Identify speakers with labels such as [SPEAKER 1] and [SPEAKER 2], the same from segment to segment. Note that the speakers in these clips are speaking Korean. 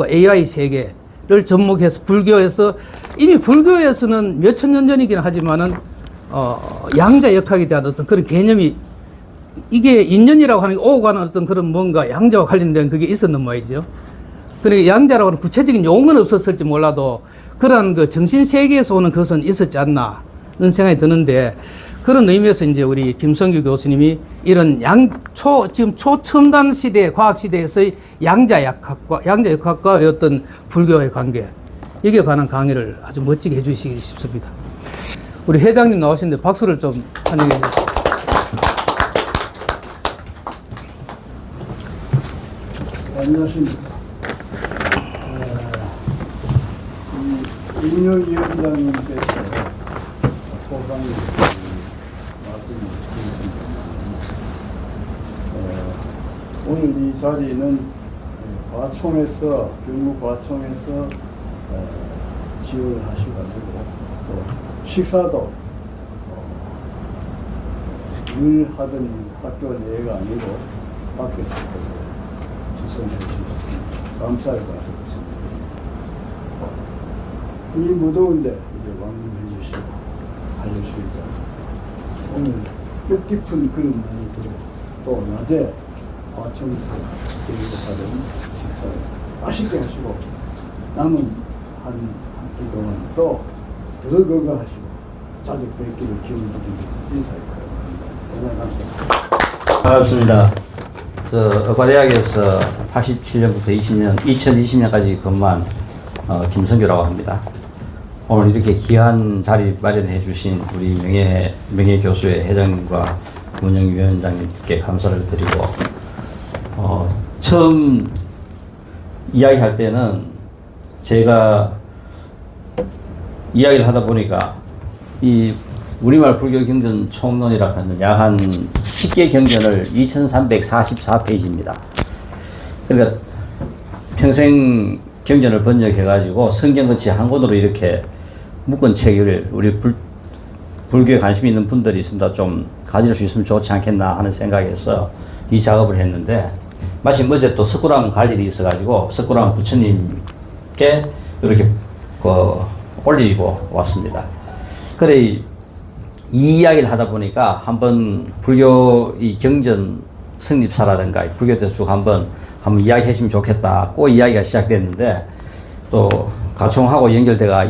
[SPEAKER 1] AI 세계를 접목해서 불교에서 이미 불교에서는 몇천 년 전이긴 하지만은 양자 역학에 대한 어떤 그런 개념이 이게 인연이라고 하는 게 오고 가는 어떤 그런 뭔가 양자와 관련된 그게 있었는 모양이죠. 그러니까 양자라고 하는 구체적인 용어는 없었을지 몰라도 그런 그 정신 세계에서 오는 것은 있었지 않나는 생각이 드는데, 그런 의미에서 이제 우리 김성규 교수님이 이런 지금 초첨단 시대, 과학 시대에서의 양자 역학과 어떤 불교의 관계, 여기에 관한 강의를 아주 멋지게 해주시기 싶습니다. 우리 회장님 나오시는데 박수를 좀 환영해 주세요.
[SPEAKER 2] 안녕하십니까. 임용위원장님께서 소강을 말씀드리겠습니다. 오늘 이 자리는 과총에서, 경무과총에서 지원을 하셔가지고 또 식사도 늘 하던 학교 내가 아니고 밖에서 주선해 주셨습니다. 감사하게 하셨습니다. 이 무더운데 이제 방문해 주시고 알려주시니까 오늘 뜻깊은 그런 날이 되고, 또 낮에 과청에서 교육하는 식사를 맛있게 하시고 남은 한 끼 동안 또 더 건강하시고 자주 뵙기를 기원드리면서 인사를 드립니다.
[SPEAKER 3] 반갑습니다. 의과대학에서 87년부터 2020년까지 근무한 김성규라고 합니다. 오늘 이렇게 귀한 자리 마련해 주신 우리 명예교수회 회장님과 운영위원장님께 감사를 드리고, 처음 이야기할 때는 제가 이야기를 하다 보니까 이 우리말 불교 경전 총론이라고 하는 약 한 10개 경전을 2344페이지입니다. 그러니까 평생 경전을 번역해가지고 성경 같이 한 권으로 이렇게 묶은 책을 우리 불교에 관심 있는 분들이 있습니다. 좀 가질 수 있으면 좋지 않겠나 하는 생각에서 이 작업을 했는데, 마침 어제 또 석굴암 갈 일이 있어가지고 석굴암 부처님께 이렇게 올리고 왔습니다. 그래 이 이야기를 하다 보니까 한번 불교 이 경전 성립사라든가 불교에 대해서 쭉 한번 이야기 했으면 좋겠다. 그 이야기가 시작됐는데, 또 가총하고 연결돼가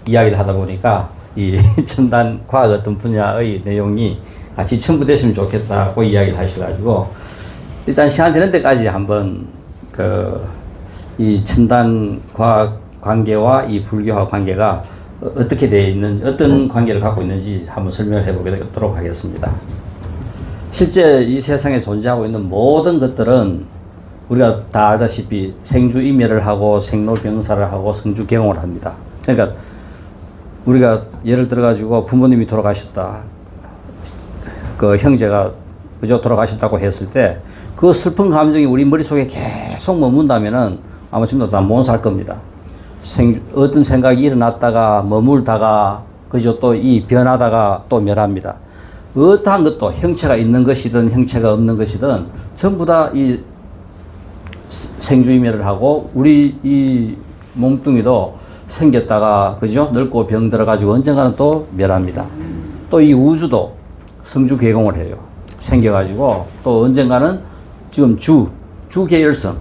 [SPEAKER 3] 이야기를 하다 보니까 이 첨단 과학 어떤 분야의 내용이 같이 첨부됐으면 좋겠다. 그 이야기를 하셔가지고 일단 시간 되는 데까지 한번 이 첨단 과학 관계와 이 불교와 관계가 어떻게 되어 있는, 어떤 관계를 갖고 있는지 한번 설명을 해보도록 하겠습니다. 실제 이 세상에 존재하고 있는 모든 것들은 우리가 다 알다시피 생주이멸을 하고 생로병사를 하고 성주개공을 합니다. 그러니까 우리가 예를 들어 가지고 부모님이 돌아가셨다, 그 형제가 그저 돌아가셨다고 했을 때 그 슬픈 감정이 우리 머릿속에 계속 머문다면은 아마 지금도 다 못 살 겁니다. 어떤 생각이 일어났다가 머물다가 그저 또 이 변하다가 또 멸합니다. 어떠한 것도 형체가 있는 것이든 형체가 없는 것이든 전부 다 이 생주이멸을 하고, 우리 이 몸뚱이도 생겼다가 그죠 늙고 병들어가지고 언젠가는 또 멸합니다. 또 이 우주도 성주개공을 해요. 생겨가지고 또 언젠가는 지금 주계열성,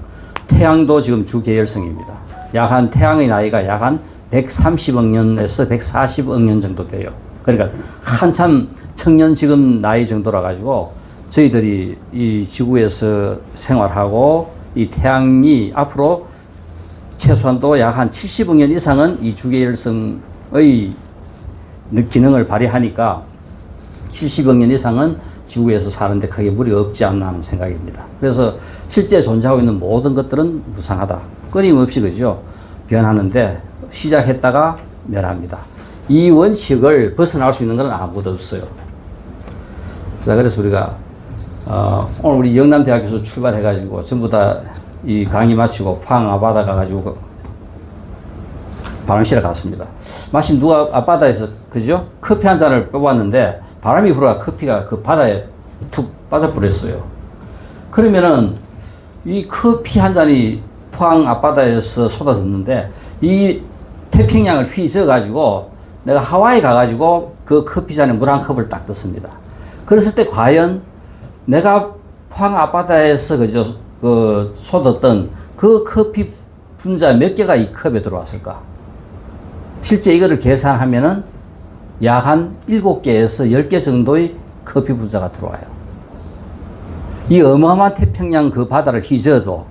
[SPEAKER 3] 태양도 지금 주계열성입니다. 약 한 태양의 나이가 약 한 130억 년에서 140억 년 정도 돼요. 그러니까 한참 청년 지금 나이 정도라 가지고 저희들이 이 지구에서 생활하고 이 태양이 앞으로 최소한도 약 한 70억 년 이상은 이 주계열성의 기능을 발휘하니까 70억 년 이상은 지구에서 사는데 크게 무리가 없지 않나 하는 생각입니다. 그래서 실제 존재하고 있는 모든 것들은 무상하다. 끊임없이 그죠 변하는데 시작했다가 멸합니다. 이 원칙을 벗어날 수 있는 건 아무도 없어요. 자, 그래서 우리가 오늘 우리 영남대학교에서 출발해가지고 전부 다 이 강의 마치고 포항 앞바다 가가지고 바람실에 갔습니다. 마침 누가 앞바다에서 그죠 커피 한 잔을 뽑았는데 바람이 불어가 커피가 그 바다에 툭 빠져버렸어요. 그러면은 이 커피 한 잔이 포항 앞바다에서 쏟아졌는데 이 태평양을 휘저어 가지고 내가 하와이 가가지고 그 커피잔에 물 한 컵을 딱 떴습니다. 그랬을 때 과연 내가 포항 앞바다에서 그 쏟았던 그 커피 분자 몇 개가 이 컵에 들어왔을까? 실제 이거를 계산하면은 약 한 7개에서 10개 정도의 커피 분자가 들어와요. 이 어마어마한 태평양 그 바다를 휘저어도,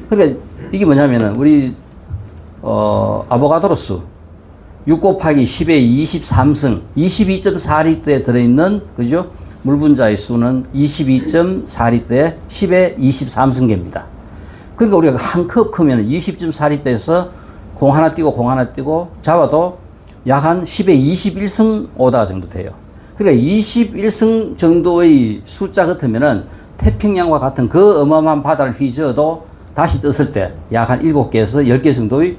[SPEAKER 3] 그러니까 이게 뭐냐면은 우리 아보가드로스 6 곱하기 10의 23승 22.4리터에 들어있는 그죠? 물 분자의 수는 22.4리터에 10의 23승계입니다. 그러니까 우리가 한 컵 크면 20.4리터에서 공 하나 띄고 공 하나 띄고 잡아도 약 한 10의 21승 오다 정도 돼요. 그러니까 21승 정도의 숫자 같으면은 태평양과 같은 그 어마어마한 바다를 휘저어도 다시 떴을 때 약 한 7개에서 10개 정도의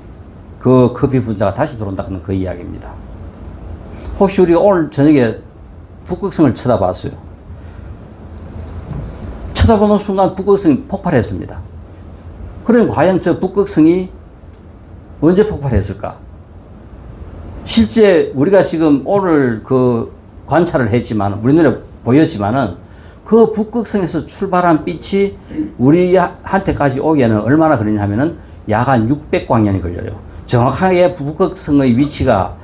[SPEAKER 3] 그 커피 분자가 다시 들어온다는 그 이야기입니다. 혹시 우리가 오늘 저녁에 북극성을 쳐다봤어요. 쳐다보는 순간 북극성이 폭발했습니다. 그럼 과연 저 북극성이 언제 폭발했을까? 실제 우리가 지금 오늘 그 관찰을 했지만, 우리 눈에 보였지만은 그 북극성에서 출발한 빛이 우리한테까지 오기에는 얼마나 걸리냐 하면은 약 한 600광년이 걸려요. 정확하게 북극성의 위치가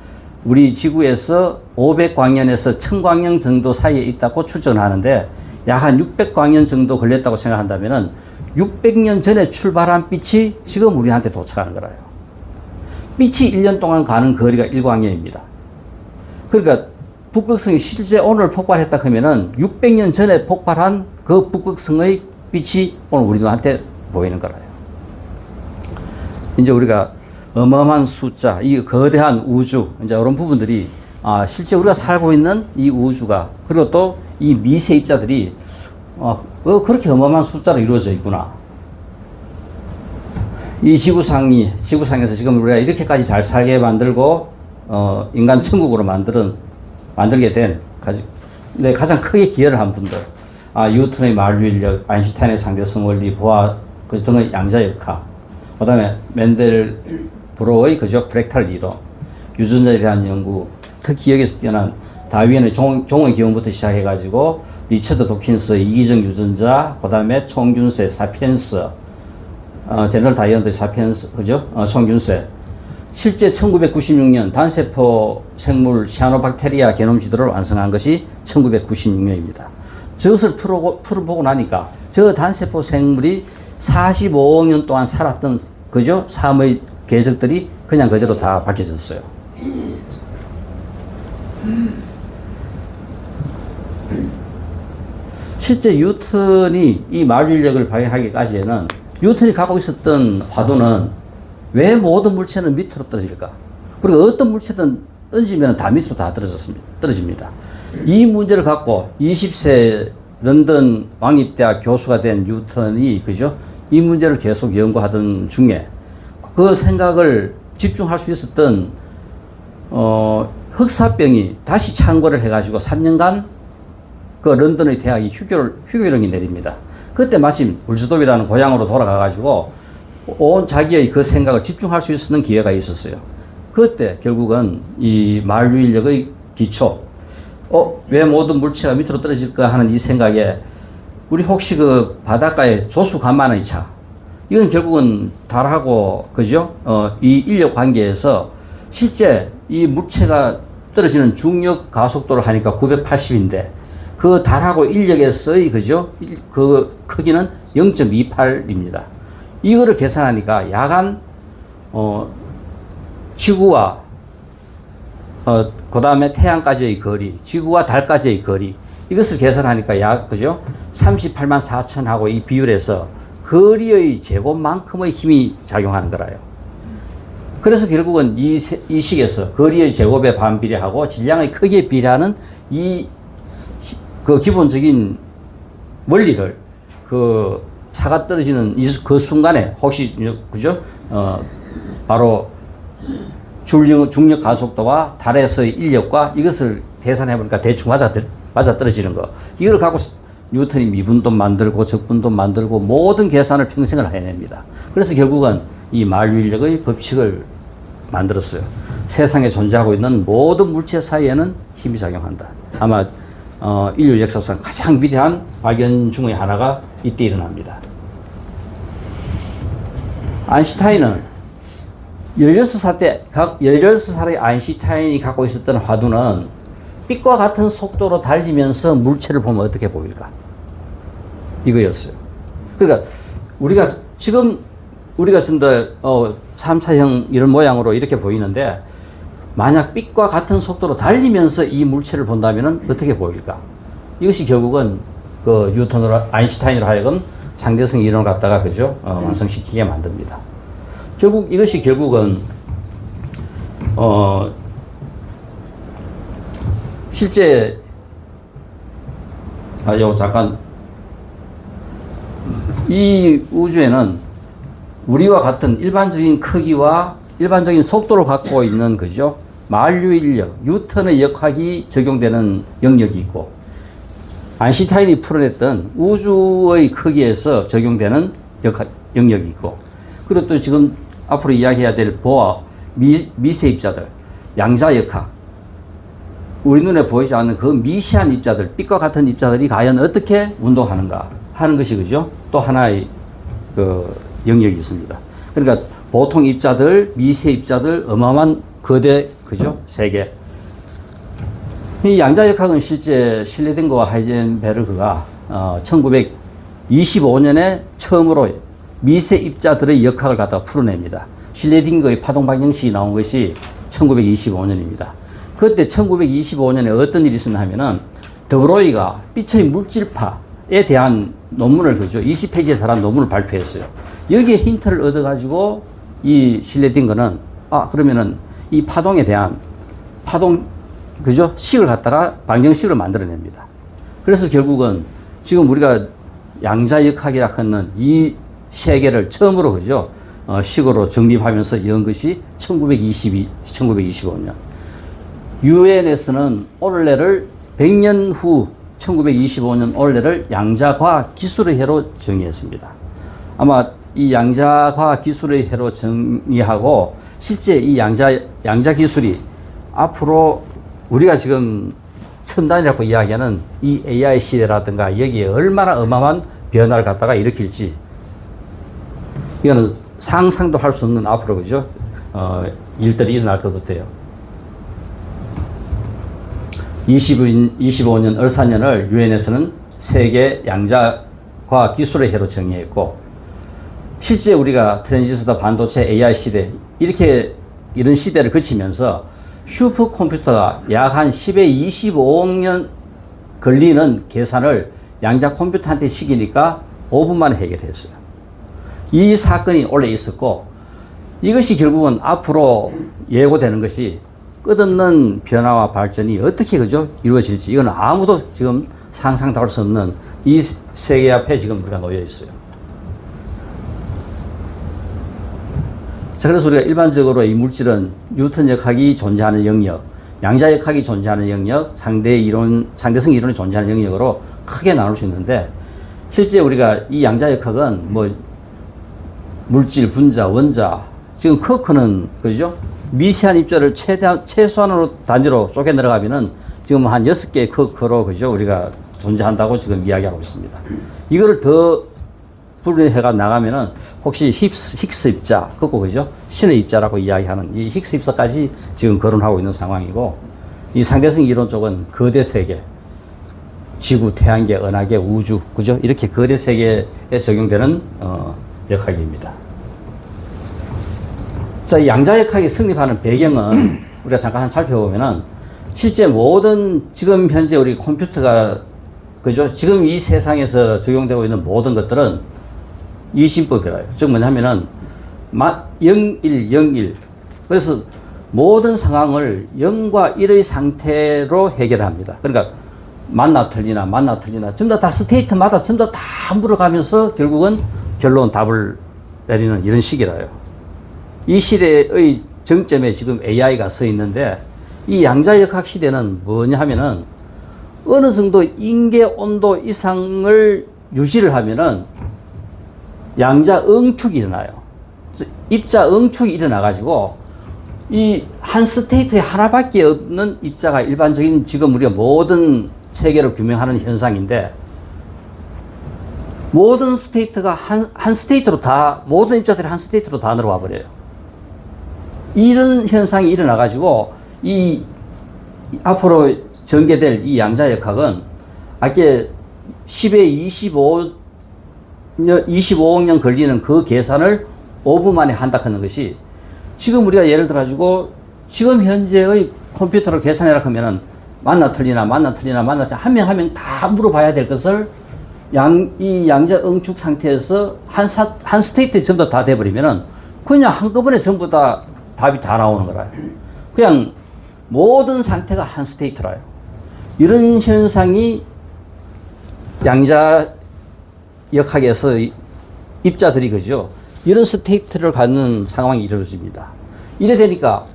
[SPEAKER 3] 우리 지구에서 500광년에서 1000광년 정도 사이에 있다고 추정하는데 약 한 600광년 정도 걸렸다고 생각한다면은 600년 전에 출발한 빛이 지금 우리한테 도착하는 거라요. 빛이 1년 동안 가는 거리가 1광년입니다. 그러니까 북극성이 실제 오늘 폭발했다 하면은 600년 전에 폭발한 그 북극성의 빛이 오늘 우리한테 보이는 거라요. 이제 우리가 어마어마한 숫자, 이 거대한 우주, 이제 이런 부분들이 실제 우리가 살고 있는 이 우주가, 그리고 또 이 미세 입자들이 그렇게 어마어마한 숫자로 이루어져 있구나. 이 지구상에서 지금 우리가 이렇게까지 잘 살게 만들고 인간 천국으로 만들게 된 가장 크게 기여를 한 분들, 뉴턴의 만류인력, 아인슈타인의 상대성 원리, 보아 그 등의 양자역학, 그다음에 맨델브로의 그죠 프랙탈 이동, 유전자에 대한 연구, 특히 여기서 뛰어난 다윈의 종의 기원부터 시작해가지고 리처드 도킨스의 이기적 유전자, 그다음에 총균세, 사피엔스, 제너럴 다이언트의 사피엔스, 그죠? 총균세. 실제 1996년 단세포 생물 시아노박테리아 게놈 지도를 완성한 것이 1996년입니다. 저것을 풀어보고 나니까 저 단세포 생물이 45억 년 동안 살았던 그죠? 삶의 궤적들이 그냥 그대로 다 바뀌어졌어요. 실제 뉴턴이 이 만류인력을 발견하기까지에는 뉴턴이 갖고 있었던 화두는 왜 모든 물체는 밑으로 떨어질까? 그리고 어떤 물체든 던지면 다 밑으로 다 떨어집니다. 이 문제를 갖고 20세 런던 왕립대학 교수가 된 뉴턴이 그죠? 이 문제를 계속 연구하던 중에 그 생각을 집중할 수 있었던 흑사병이 다시 창궐을 해가지고 3년간 그 런던의 대학이 휴교령이 내립니다. 그때 마침 울즈톱이라는 고향으로 돌아가가지고 온 자기의 그 생각을 집중할 수 있는 기회가 있었어요. 그때 결국은 이 만류인력의 기초, 왜 모든 물체가 밑으로 떨어질까 하는 이 생각에 우리 혹시 그 바닷가에 조수 간만의 차, 이건 결국은 달하고 그죠? 이 인력 관계에서 실제 이 물체가 떨어지는 중력 가속도를 하니까 980인데 그 달하고 인력에서의 그죠? 그 크기는 0.28입니다. 이거를 계산하니까 약간 지구와 그 다음에 태양까지의 거리, 지구와 달까지의 거리, 이것을 계산하니까 그죠? 38만 4천하고 이 비율에서 거리의 제곱만큼의 힘이 작용하는 거라요. 그래서 결국은 이 식에서 거리의 제곱에 반비례하고 질량의 크기에 비례하는 그 기본적인 원리를 그 차가 떨어지는 그 순간에 혹시 그죠? 바로 중력 가속도와 달에서의 인력과 이것을 계산해 보니까 대충 맞아 떨어지는 거. 이걸 갖고 뉴턴이 미분도 만들고 적분도 만들고 모든 계산을 평생을 해냅니다. 그래서 결국은 이 만류인력의 법칙을 만들었어요. 세상에 존재하고 있는 모든 물체 사이에는 힘이 작용한다. 아마 인류 역사상 가장 위대한 발견 중의 하나가 이때 일어납니다. 아인슈타인은 16살의 아인슈타인이 갖고 있었던 화두는 빛과 같은 속도로 달리면서 물체를 보면 어떻게 보일까? 이거였어요. 그러니까 우리가 지금 우리가 쓴다 3차형 이런 모양으로 이렇게 보이는데 만약 빛과 같은 속도로 달리면서 이 물체를 본다면 어떻게 보일까? 이것이 결국은 그 뉴턴으로 아인슈타인으로 하여금 장대성 이론을 갖다가 그죠? 완성시키게 만듭니다. 이것이 결국은 실제 요 잠깐 이 우주에는 우리와 같은 일반적인 크기와 일반적인 속도를 갖고 있는 그죠? 만류인력, 뉴턴의 역학이 적용되는 영역이 있고 아인슈타인이 풀어냈던 우주의 크기에서 적용되는 영역이 있고 그리고 또 지금 앞으로 이야기해야 될 보아, 미세 입자들, 양자 역학 우리 눈에 보이지 않는 그 미시한 입자들, 빛과 같은 입자들이 과연 어떻게 운동하는가 하는 것이 그죠? 또 하나의 그 영역이 있습니다. 그러니까 보통 입자들, 미세 입자들, 어마어마한 거대 그죠? 세계. 이 양자역학은 실제 슐레딩거와 하이젠베르그가 1925년에 처음으로 미세 입자들의 역학을 갖다가 풀어냅니다. 슐레딩거의 파동 방정식이 나온 것이 1925년입니다. 그때 1925년에 어떤 일이 있었나 하면은 더브로이가 빛의 물질파에 대한 논문을 그죠? 20페이지에 달한 논문을 발표했어요. 여기에 힌트를 얻어가지고 이 슐레딩거는 그러면은 이 파동에 대한 그죠? 식을 갖다가 방정식을 만들어냅니다. 그래서 결국은 지금 우리가 양자역학이라 하는 이 세계를 처음으로 그죠? 식으로 정립하면서 연 것이 1925년. 유엔에서는 올해를 100년 후 1925년 올해를 양자과학 기술의 해로 정의했습니다. 아마 이 양자과학 기술의 해로 정의하고 실제 이 양자 기술이 앞으로 우리가 지금 첨단이라고 이야기하는 이 AI 시대라든가 여기에 얼마나 어마어마한 변화를 갖다가 일으킬지 이거는 상상도 할 수 없는 앞으로 그죠? 일들이 일어날 것 같아요. 25년 을사년을 유엔에서는 세계 양자과학 기술의 해로 정의했고 실제 우리가 트랜지스터 반도체 AI 시대 이런 시대를 거치면서 슈퍼컴퓨터가 약 한 10에 25억 년 걸리는 계산을 양자 컴퓨터한테 시키니까 5분 만에 해결했어요. 이 사건이 원래 있었고 이것이 결국은 앞으로 예고되는 것이 끝없는 변화와 발전이 어떻게 그죠? 이루어질지 이건 아무도 지금 상상도 할 수 없는 이 세계 앞에 지금 우리가 놓여 있어요. 자, 그래서 우리가 일반적으로 이 물질은 뉴턴 역학이 존재하는 영역, 양자 역학이 존재하는 영역, 상대성 이론이 존재하는 영역으로 크게 나눌 수 있는데 실제 우리가 이 양자 역학은 뭐 물질, 분자, 원자, 지금 쿼크는 그죠? 미세한 입자를 최소한으로 단위로 쪼개 내려가면은 지금 한 6개의 쿼크로 그죠? 우리가 존재한다고 지금 이야기하고 있습니다. 이거를 더 분리해가 나가면은 혹시 힉스 입자, 그죠? 신의 입자라고 이야기하는 이 힉스 입자까지 지금 거론하고 있는 상황이고 이 상대성 이론 쪽은 거대 세계, 지구, 태양계, 은하계, 우주, 그죠? 이렇게 거대 세계에 적용되는 역학입니다. 자, 양자역학이 성립하는 배경은 우리가 잠깐 살펴보면은 실제 모든 지금 현재 우리 컴퓨터가 그죠? 지금 이 세상에서 적용되고 있는 모든 것들은 이심법이라요. 즉 뭐냐면은 0, 1, 0, 1. 그래서 모든 상황을 0과 1의 상태로 해결합니다. 그러니까 맞나 틀리나 전부 다 스테이트마다 전부 다 물어가면서 결국은 결론 답을 내리는 이런 식이라요. 이 시대의 정점에 지금 AI가 서 있는데 이 양자역학 시대는 뭐냐 하면은 어느 정도 인계 온도 이상을 유지를 하면은 양자 응축이 일어나요. 입자 응축이 일어나가지고 이 한 스테이트에 하나밖에 없는 입자가 일반적인 지금 우리가 모든 세계를 규명하는 현상인데 모든 스테이트가 한 스테이트로 다, 모든 입자들이 한 스테이트로 다 늘어와 버려요. 이런 현상이 일어나가지고 이 앞으로 전개될 이 양자역학은 아까 10에 25억 년 걸리는 그 계산을 5분 만에 한다 하는 것이 지금 우리가 예를 들어 가지고 지금 현재의 컴퓨터로 계산해라 하면은 맞나 틀리나 한 명 한 명 다 물어봐야 될 것을 이 양자 응축 상태에서 한 스테이트에 전부 다 돼버리면은 그냥 한꺼번에 전부 다 답이 다 나오는 거라요. 그냥 모든 상태가 한 스테이트라요. 이런 현상이 양자 역학에서 입자들이 그죠. 이런 스테이트를 갖는 상황이 이루어집니다. 이래 되니까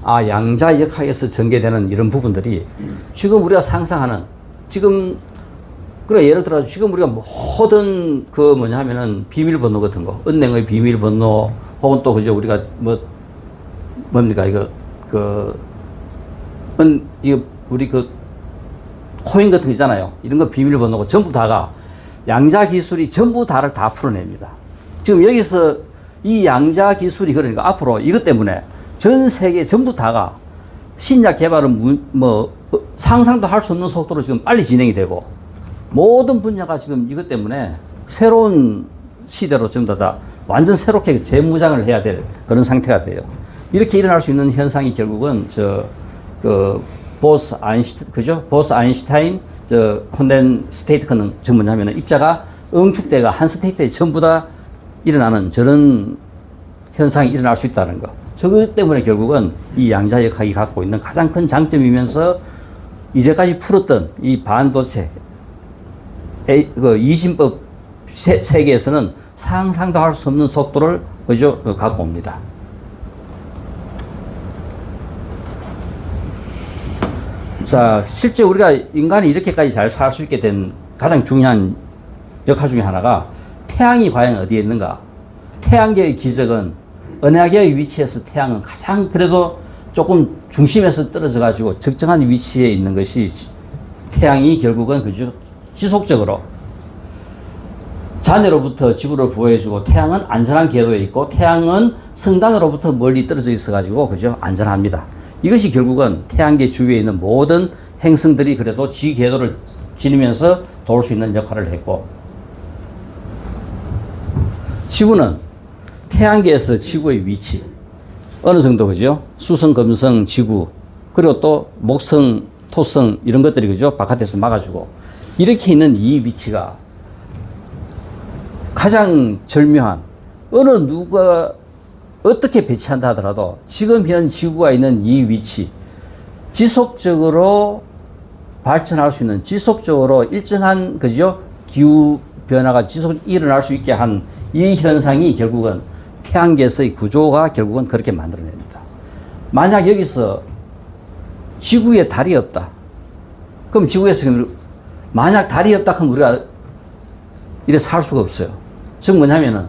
[SPEAKER 3] 양자 역학에서 전개되는 이런 부분들이 지금 우리가 상상하는 지금 그래 예를 들어 지금 우리가 모든 그 뭐냐 하면은 비밀번호 같은 거 은행의 비밀번호 혹은 또 그죠 우리가 뭡니까 이거 이거 우리 그 코인 같은 거 있잖아요. 이런 거 비밀번호고 전부 다가 양자 기술이 전부 다를 다 풀어냅니다. 지금 여기서 이 양자 기술이 그러니까 앞으로 이것 때문에 전 세계 전부 다가 신약 개발은 상상도 할 수 없는 속도로 지금 빨리 진행이 되고 모든 분야가 지금 이것 때문에 새로운 시대로 전부 다 완전 새롭게 재무장을 해야 될 그런 상태가 돼요. 이렇게 일어날 수 있는 현상이 결국은 보스 아인슈타인 콘덴스테이트는 뭐냐면은 입자가 응축대가 한 스테이트에 전부 다 일어나는 저런 현상이 일어날 수 있다는 거. 저것 때문에 결국은 이 양자역학이 갖고 있는 가장 큰 장점이면서 이제까지 풀었던 이 반도체 이진법 세계에서는 상상도 할 수 없는 속도를 그죠 갖고 옵니다. 자, 실제 우리가 인간이 이렇게까지 잘 살 수 있게 된 가장 중요한 역할 중에 하나가 태양이 과연 어디에 있는가? 태양계의 기적은 은하계의 위치에서 태양은 가장 그래도 조금 중심에서 떨어져 가지고 적정한 위치에 있는 것이 태양이 결국은 그죠 지속적으로 잔해로부터 지구를 보호해주고 태양은 안전한 궤도에 있고 태양은 성단으로부터 멀리 떨어져 있어 가지고 그죠 안전합니다. 이것이 결국은 태양계 주위에 있는 모든 행성들이 그래도 지 궤도를 지니면서 도울 수 있는 역할을 했고 지구는 태양계에서 지구의 위치 어느 정도 그죠 수성, 금성, 지구 그리고 또 목성, 토성 이런 것들이 그죠 바깥에서 막아주고 이렇게 있는 이 위치가 가장 절묘한 어느 누가 어떻게 배치한다 하더라도 지금 현 지구가 있는 이 위치 지속적으로 발전할 수 있는 지속적으로 일정한 그죠 기후 변화가 지속 일어날 수 있게 한 이 현상이 결국은 태양계에서의 구조가 결국은 그렇게 만들어냅니다. 만약 여기서 지구에 달이 없다. 그럼 지구에서 만약 달이 없다 하면 우리가 이래 살 수가 없어요. 즉 뭐냐면은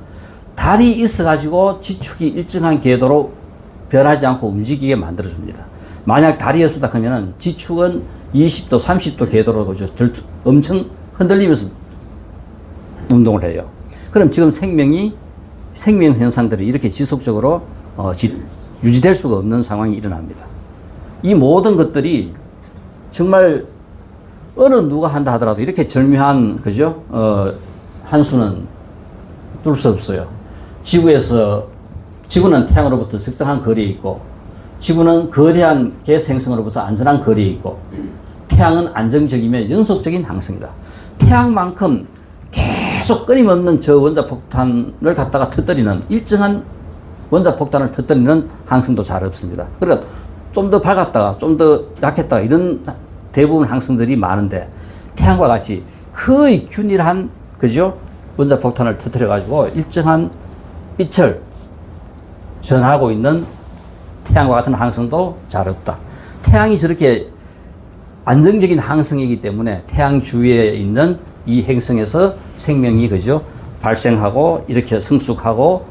[SPEAKER 3] 달이 있어가지고 지축이 일정한 궤도로 변하지 않고 움직이게 만들어줍니다. 만약 달이 없었다 하면은 지축은 20도, 30도 궤도로 엄청 흔들리면서 운동을 해요. 그럼 지금 생명 현상들이 이렇게 지속적으로 유지될 수가 없는 상황이 일어납니다. 이 모든 것들이 정말 어느 누가 한다 하더라도 이렇게 절묘한 그죠 한 수는 둘 수 없어요. 지구는 태양으로부터 적정한 거리에 있고 지구는 거대한 개수 행성으로부터 안전한 거리에 있고 태양은 안정적이며 연속적인 항성이다. 태양만큼 계속 끊임없는 저 원자폭탄을 갖다가 터뜨리는 일정한 원자폭탄을 터뜨리는 항성도 잘 없습니다. 그러니까 좀 더 밝았다가 좀 더 약했다가 이런 대부분 항성들이 많은데 태양과 같이 거의 균일한 그죠 원자폭탄을 터뜨려 가지고 일정한 빛을 전하고 있는 태양과 같은 항성도 잘 없다. 태양이 저렇게 안정적인 항성이기 때문에 태양 주위에 있는 이 행성에서 생명이 그죠 발생하고 이렇게 성숙하고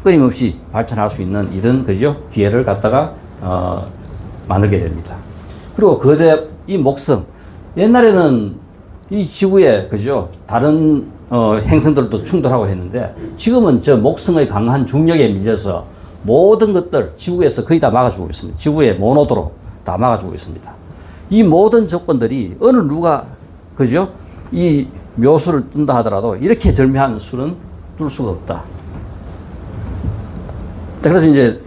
[SPEAKER 3] 끊임없이 발전할 수 있는 이런 그죠 기회를 갖다가 만들게 됩니다. 그리고 거대 이 목성 옛날에는 이 지구에 그죠 다른 행성들도 충돌하고 했는데 지금은 저 목성의 강한 중력에 밀려서 모든 것들 지구에서 거의 다 막아주고 있습니다. 지구의 모노도로 다 막아주고 있습니다. 이 모든 조건들이 어느 누가 그죠 이 묘수를 뜬다 하더라도 이렇게 절묘한 수는 뚫을 수가 없다. 그래서 이제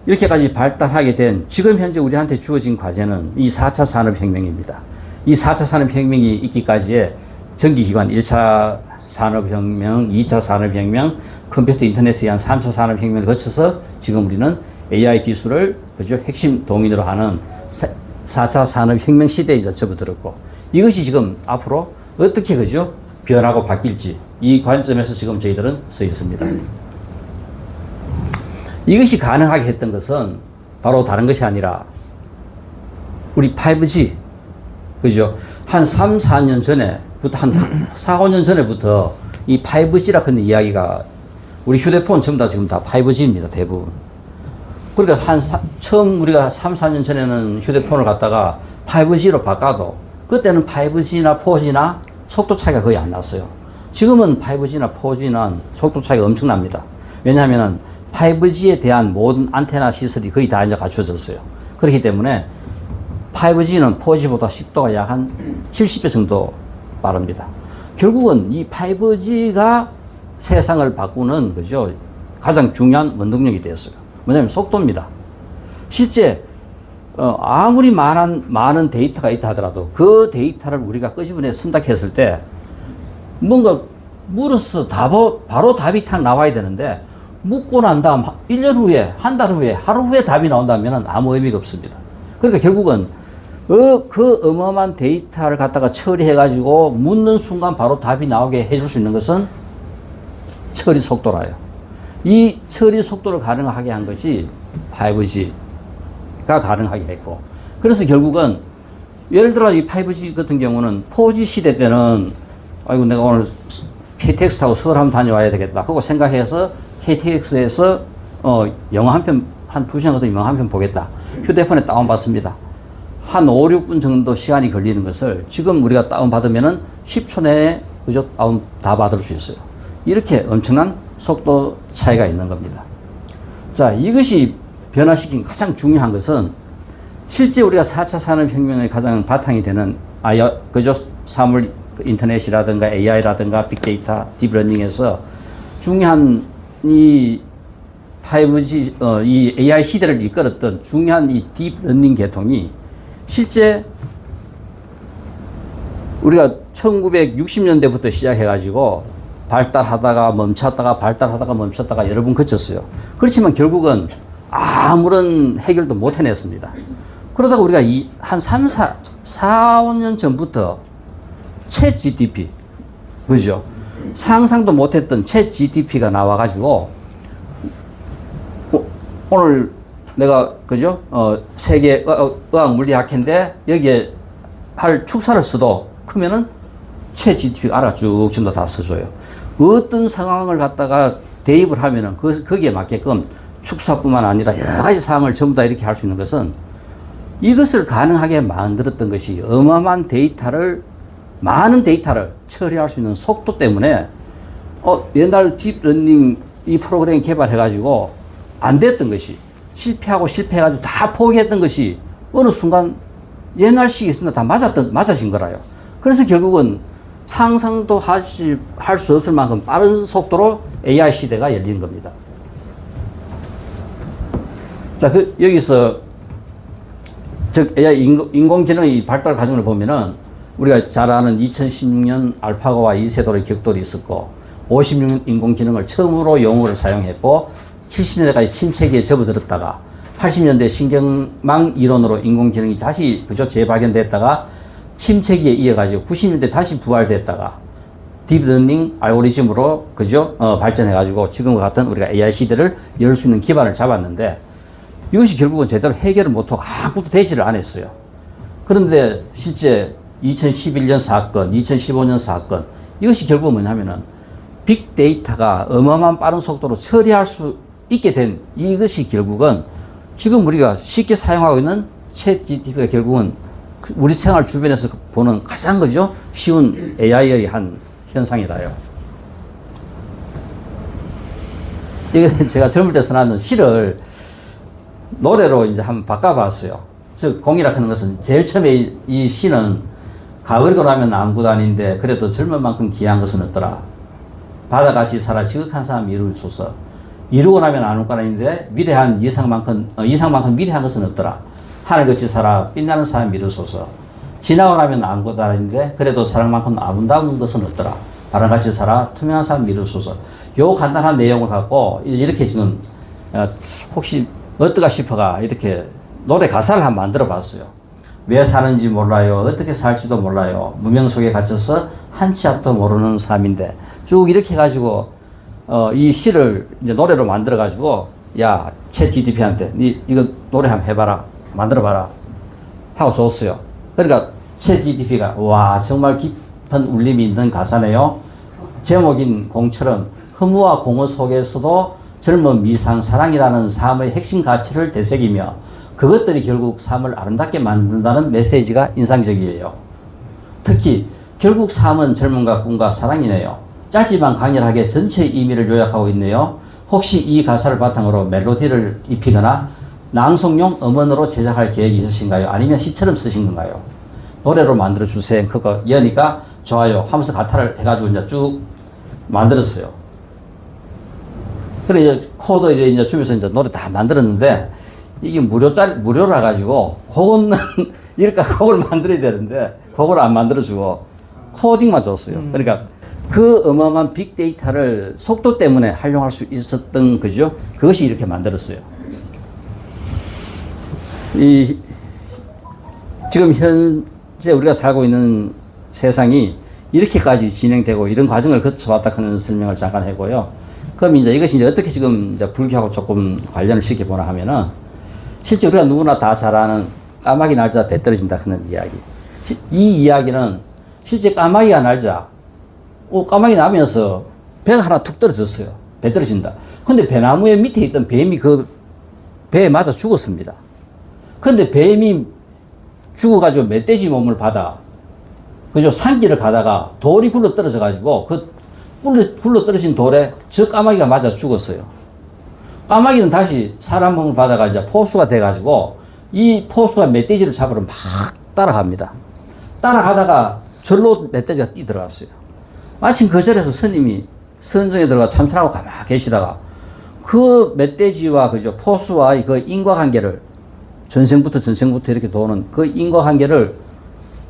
[SPEAKER 3] 이렇게까지 발달하게 된 지금 현재 우리한테 주어진 과제는 이 4차 산업혁명입니다. 이 4차 산업혁명이 있기까지의 전기기관 1차 산업혁명, 2차 산업혁명, 컴퓨터 인터넷에 의한 3차 산업혁명을 거쳐서 지금 우리는 AI 기술을 그죠 핵심 동인으로 하는 4차 산업혁명 시대에 이제 접어들었고 이것이 지금 앞으로 어떻게 그죠 변하고 바뀔지 이 관점에서 지금 저희들은 서 있습니다. 이것이 가능하게 했던 것은 바로 다른 것이 아니라 우리 5G 그죠 한 3, 4년 전에부터 한 4, 5년 전에부터 이 5G라고 하는 이야기가 우리 휴대폰 전부 다 지금 다 5G입니다 대부분. 그러니까 처음 우리가 3, 4년 전에는 휴대폰을 갖다가 5G로 바꿔도 그때는 5G나 4G나 속도 차이가 거의 안 났어요. 지금은 5G나 4G는 속도 차이가 엄청납니다. 왜냐하면 5G에 대한 모든 안테나 시설이 거의 다 이제 갖춰졌어요. 그렇기 때문에 5G는 4G보다 속도가 약 한 70배 정도 빠릅니다. 결국은 이 5G가 세상을 바꾸는 그죠 가장 중요한 원동력이 되었어요. 뭐냐면 속도입니다. 실제 아무리 많은 데이터가 있다 하더라도 그 데이터를 우리가 끄집어내 쓴다 했을 때 뭔가 물어서 바로 답이 탁 나와야 되는데 묻고 난 다음 1년 후에, 한 달 후에, 하루 후에 답이 나온다면 아무 의미가 없습니다. 그러니까 결국은 그 어마어마한 데이터를 갖다가 처리해가지고 묻는 순간 바로 답이 나오게 해줄 수 있는 것은 처리 속도라요. 이 처리 속도를 가능하게 한 것이 5G가 가능하게 했고 그래서 결국은 예를 들어 이 5G 같은 경우는 4G 시대 때는 아이고 내가 오늘 KTX 타고 서울 한번 다녀와야 되겠다 그거 생각해서 KTX에서 영화 한 편, 한 2시간 정도 영화 한 편 보겠다. 휴대폰에 다운받습니다. 한 5, 6분 정도 시간이 걸리는 것을 지금 우리가 다운받으면은 10초 내에 그저 다운 다 받을 수 있어요. 이렇게 엄청난 속도 차이가 있는 겁니다. 자, 이것이 변화시킨 가장 중요한 것은 실제 우리가 4차 산업혁명의 가장 바탕이 되는 그저 사물 인터넷이라든가 AI라든가 빅데이터, 딥러닝에서 중요한 이 5G, 이 AI 시대를 이끌었던 중요한 이 딥러닝 계통이 실제 우리가 1960년대부터 시작해가지고 발달하다가 멈췄다가 여러 번 거쳤어요. 그렇지만 결국은 아무런 해결도 못 해냈습니다. 그러다가 우리가 한 4, 5년 전부터 챗 GTP, 그죠? 상상도 못했던 챗 GTP가 나와가지고, 오늘 내가, 그죠? 세계 의학 물리학회인데, 여기에 할 축사를 써도 크면은 챗 GTP가 알아 쭉 전부 다 써줘요. 어떤 상황을 갖다가 대입을 하면은 거기에 맞게끔 축사뿐만 아니라 여러 가지 상황을 전부 다 이렇게 할 수 있는 것은 이것을 가능하게 만들었던 것이 어마어마한 많은 데이터를 처리할 수 있는 속도 때문에 옛날 딥러닝 이 프로그램 개발해가지고 안 됐던 것이 실패해가지고 다 포기했던 것이 어느 순간 옛날식이 있으면 다 맞아진 거라요. 그래서 결국은 상상도 할 수 없을 만큼 빠른 속도로 AI 시대가 열리는 겁니다. 자, 여기서 AI 인공지능의 발달 과정을 보면은 우리가 잘 아는 2016년 알파고와 이세돌의 격돌이 있었고 56년 인공지능을 처음으로 용어를 사용했고 70년대까지 침체기에 접어들었다가 80년대 신경망 이론으로 인공지능이 다시 그저 재발견됐다가 침체기에 이어가지고 90년대 다시 부활됐다가 딥러닝 알고리즘으로 그죠 발전해가지고 지금과 같은 우리가 AI 시대를 열 수 있는 기반을 잡았는데 이것이 결국은 제대로 해결을 못하고 아무것도 되지를 않았어요. 그런데 실제 2011년 사건, 2015년 사건, 이것이 결국 뭐냐면은 빅데이터가 어마어마한 빠른 속도로 처리할 수 있게 된 이것이 결국은 지금 우리가 쉽게 사용하고 있는 챗 GPT가 결국은 우리 생활 주변에서 보는 가장 그죠? 쉬운 AI의 한 현상이다요. 이게 제가 젊을 때 써놨는 시를 노래로 이제 한번 바꿔봤어요. 즉, 공이라 하는 것은 제일 처음에 이 시는 가버리고 나면 아무것도 아닌데 그래도 젊은 만큼 귀한 것은 없더라. 바다같이 살아 지극한 사람 이루소서. 이루고 나면 아무것도 아닌데 위대한 이상만큼 위대한 것은 없더라. 하늘같이 살아 빛나는 사람 이루소서. 지나고 나면 아무것도 아닌데 그래도 사랑만큼 아름다운 것은 없더라. 바람같이 살아 투명한 사람 이루소서. 요 간단한 내용을 갖고 이렇게 지금 혹시 어떨까 싶어가 이렇게 노래 가사를 한번 만들어 봤어요. 왜 사는지 몰라요. 어떻게 살지도 몰라요. 무명 속에 갇혀서 한 치 앞도 모르는 삶인데 쭉 이렇게 해가지고 이 시를 이제 노래로 만들어 가지고 야, 챗 GPT한테 니 이거 노래 한번 해봐라. 만들어봐라. 하고 줬어요. 그러니까 챗 GPT가 와, 정말 깊은 울림이 있는 가사네요. 제목인 공처럼 허무와 공허 속에서도 젊은 미상 사랑이라는 삶의 핵심 가치를 되새기며 그것들이 결국 삶을 아름답게 만든다는 메시지가 인상적이에요. 특히 결국 삶은 젊음과 꿈과 사랑이네요. 짧지만 강렬하게 전체의 의미를 요약하고 있네요. 혹시 이 가사를 바탕으로 멜로디를 입히거나 낭송용 음원으로 제작할 계획이 있으신가요? 아니면 시처럼 쓰신 건가요? 노래로 만들어 주세요. 그거 여니까 좋아요 하면서 가타를 해가지고 이제 쭉 만들었어요. 그래 이제 코드 이제 주면서 이제 노래 다 만들었는데 이게 무료라 가지고 그거는 이렇게 곡을 만들어야 되는데 그걸 안 만들어주고 코딩만 줬어요. 그러니까 그 어마어마한 빅데이터를 속도 때문에 활용할 수 있었던 거죠. 그것이 이렇게 만들었어요. 지금 현재 우리가 살고 있는 세상이 이렇게까지 진행되고 이런 과정을 거쳐왔다 하는 설명을 잠깐 해고요. 그럼 이제 이것이 이제 어떻게 지금 이제 불교하고 조금 관련을 시켜보나 하면은 실제 우리가 누구나 다 잘 아는 까마귀 날짜 배 떨어진다 하는 이야기. 이 이야기는 실제 까마귀가 날자 까마귀 나면서 배가 하나 툭 떨어졌어요. 배 떨어진다. 근데 배나무에 밑에 있던 뱀이 그 배에 맞아 죽었습니다. 근데 뱀이 죽어가지고 멧돼지 몸을 받아 그죠? 산길을 가다가 돌이 굴러 떨어져가지고 그 굴러 떨어진 돌에 저 까마귀가 맞아 죽었어요. 까마귀는 다시 사람 몸을 받아가 이제 포수가 돼가지고 이 포수가 멧돼지를 잡으러 막 따라갑니다. 따라가다가 절로 멧돼지가 뛰어들어갔어요. 마침 그 절에서 스님이 선정에 들어가 참선하고 가만히 계시다가 그 멧돼지와 그죠? 포수와의 그 인과관계를 전생부터 이렇게 도는 그 인과관계를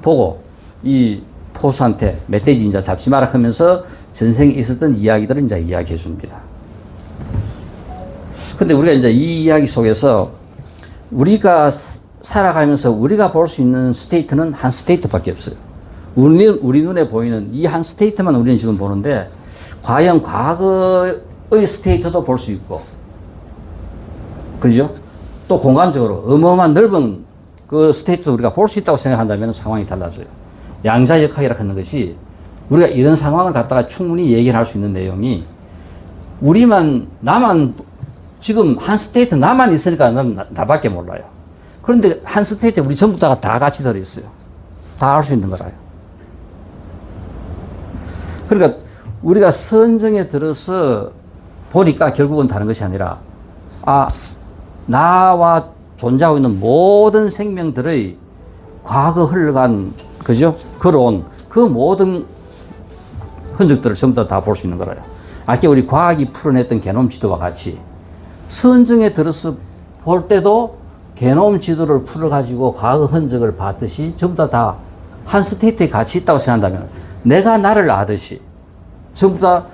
[SPEAKER 3] 보고 이 포수한테 멧돼지 이제 잡지 마라 하면서 전생에 있었던 이야기들을 이제 이야기해 줍니다. 근데 우리가 이제 이 이야기 속에서 우리가 살아가면서 우리가 볼 수 있는 스테이트는 한 스테이트밖에 없어요. 우리 눈에 보이는 이 한 스테이트만 우리는 지금 보는데 과연 과거의 스테이트도 볼 수 있고 그죠? 또 공간적으로 어마어마한 넓은 그 스테이트도 우리가 볼 수 있다고 생각한다면 상황이 달라져요. 양자역학이라고 하는 것이 우리가 이런 상황을 갖다가 충분히 얘기를 할 수 있는 내용이 나만 지금 한 스테이트 나만 있으니까 나밖에 몰라요. 그런데 한 스테이트에 우리 전부 다 같이 들어있어요. 다 알 수 있는 거라요. 그러니까 우리가 선정에 들어서 보니까 결국은 다른 것이 아니라 나와 존재하고 있는 모든 생명들의 과거 흘러간 그죠? 걸어온 그 모든 흔적들을 전부 다 볼 수 있는 거라요. 아까 우리 과학이 풀어냈던 게놈 지도와 같이 선정에 들어서 볼 때도 게놈 지도를 풀어가지고 과거 흔적을 봤듯이 전부 다 한 스테이트에 같이 있다고 생각한다면 내가 나를 아듯이 전부 다